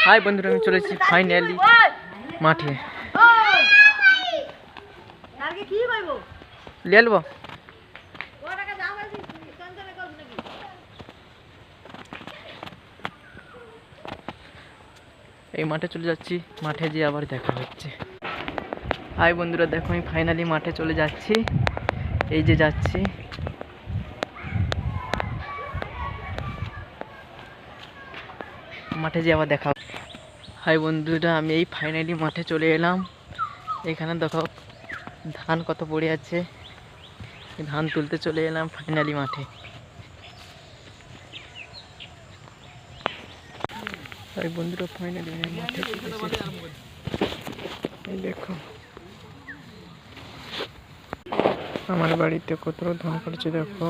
High বন্ধুরা, আমি চলেছি ফাইনালি মাঠে। লিয়ে নেবো। এই মাঠে চলে যাচ্ছি, মাঠে গিয়ে আবার দেখা হচ্ছে। হাই বন্ধুরা, দেখো আমি ফাইনালি মাঠে চলে যাচ্ছি। এই যে যাচ্ছি, মাঠে যেয়ে আবার দেখা। হাই বন্ধুরা, আমি এই ফাইনালি মাঠে চলে এলাম। এখানে দেখো ধান কত পড়ে আছে, ধান তুলতে চলে এলাম ফাইনালি মাঠে। হাই বন্ধুরা, ফাইনালি আমি মাঠে চলে এসেছি। এই দেখো আমার বাড়িতে কত ধান পড়েছে, দেখো।